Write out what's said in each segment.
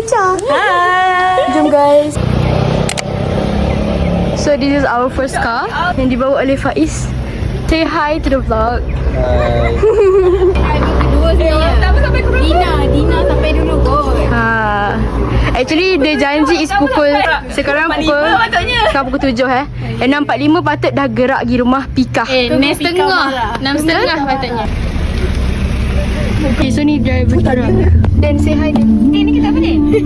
Echa. Hai. Jom guys. So this is our first car yang dibawa oleh Faiz. Say hi to the vlog. Dina sampai dulu kot. Actually dia janji is sekarang pukul 7 6.45 patut dah gerak pergi rumah Pika. 6.30 patutnya. Okay, so ni driver kita. Dan say hi Dan. Ni kita apa ni?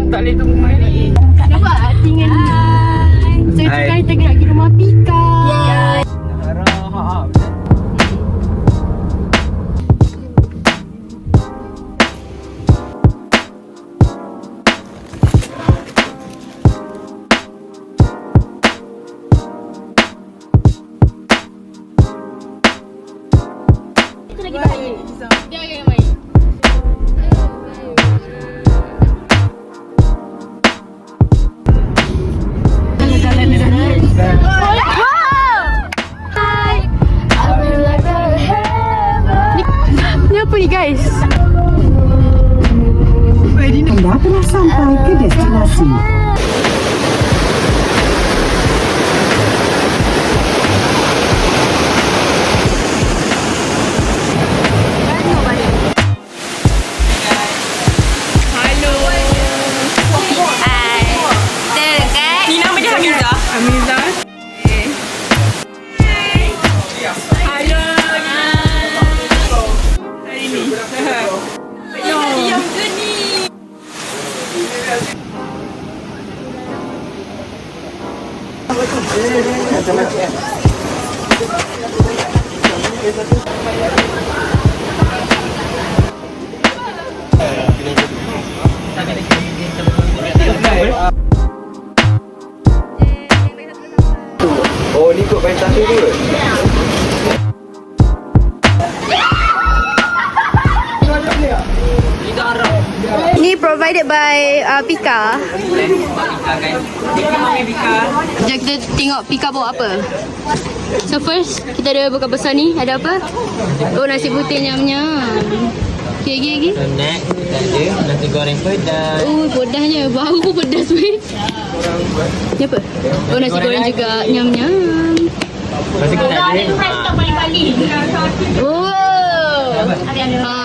Tak boleh tunggu mari. Nampak tinggal ni. So sekarang kita gerak pergi rumah Pika. Ni apa ni guys? Anda telah sampai ke destinasi. Oh, ni kot paling satu tu. Ni provided by Pika. Jom kita tengok Pika bawa apa. So first kita ada bekal besar ni. Ada apa? Oh, nasi putih nyam-nyam. Okay, lagi. Next, kita ada nasi goreng pedas. Oh, pedasnya. Bau pun pedas weh. Ni apa? Oh, nasi goreng juga. Nyam-nyam. Nasi goreng ada. Oh.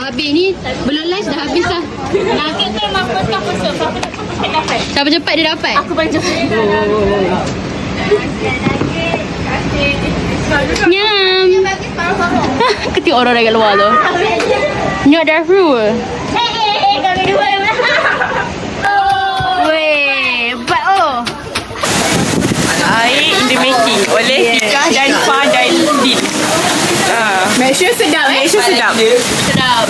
Habis ni. Belum lunch dah habis lah. Nanti tu memang first come first serve. Siapa cepat dia dapat? Aku paling cepat. Nyam. Ketik orang dekat luar tu. Nyok dah through. Kami dua yang Weh, hebat oh. Air in the making oleh Pika dan Fa dan Din. Make sure sedap eh. Make sure sedap. Sedap.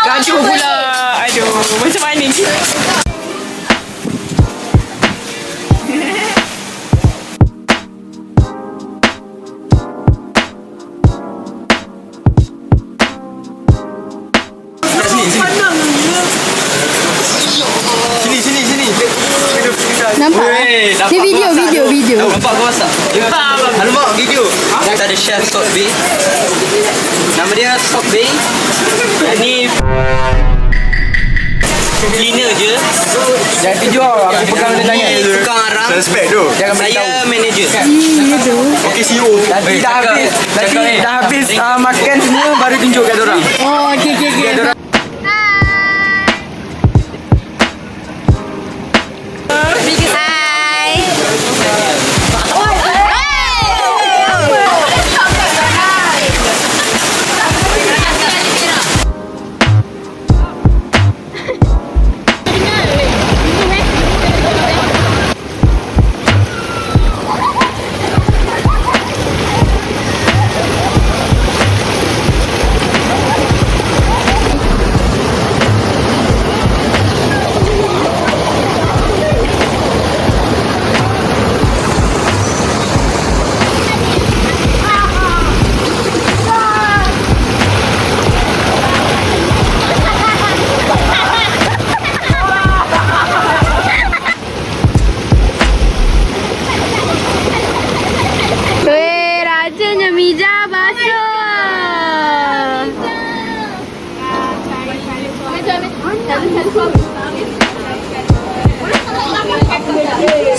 Gaduh pula. Aduh, macam mana ni? Sini. Nampak? Ni video. Nampak kau masak? Alamak, video. Kita ada chef Sok Bay. Nama dia Sok Bay. Ni cleaner je. Jangan video aku pegang dia tangan. Tukang arang. Suspect tu. Saya manager. Okey CEO. Nanti dah habis makan semua baru tunjuk kat orang. Oh, okay.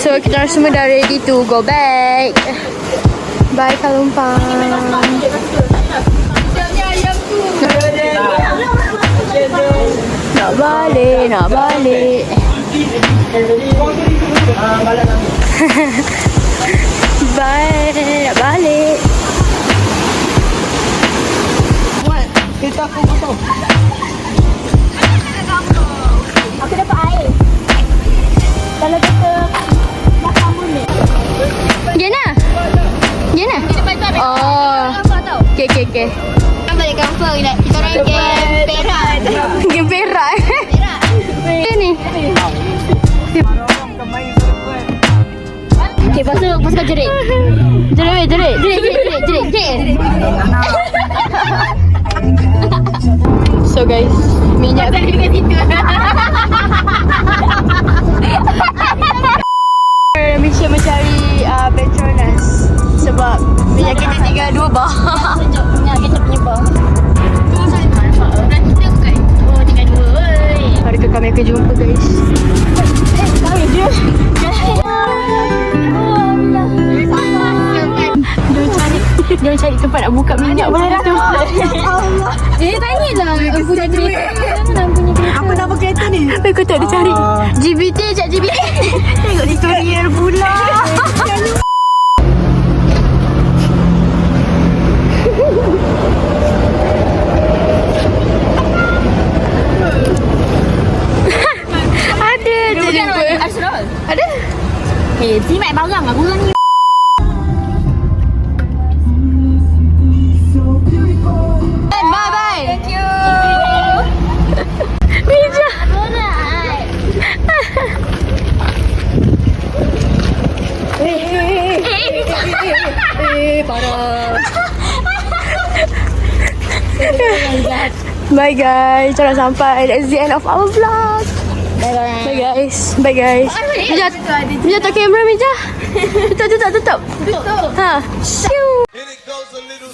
So kita orang semua dah ready to go back. Bye Kalumpang. Nak balik, nak balik. Bye, nak balik. Aku dapat air. Kalau kita makan boleh. Gina? Gina? Oh. Okay, okay, okay. Kita balik kampung. Kita orang game Perak. Game perak. Ini. Okay, lepas tu kau jerit. Jerit. So guys, minyak Dekat situ. Misha mencari Petronas sebab minyak kita tinggal 2 bar. Minyak kita punya bawah. Nanti kita bukan. Oh, tinggal 2. Harga kami akan jumpa guys. Dia cari tempat nak buka minyak boleh dah tu. Tanyalah. Aku punya kereta. Apa nama kereta ni? Aku tak ada cari. GBT sekejap GBT. Tengok tutorial pula. Ada je jumpa. Asrul. Ada? Simak barang aku orang ni. Bye bye. Thank you. Bija. Bye guys, kita dah sampai. That's the end of our vlog. Bye guys. Bye guys. Mija tak kamera Mija. Tutup. Ha. Shoo. And it goes a little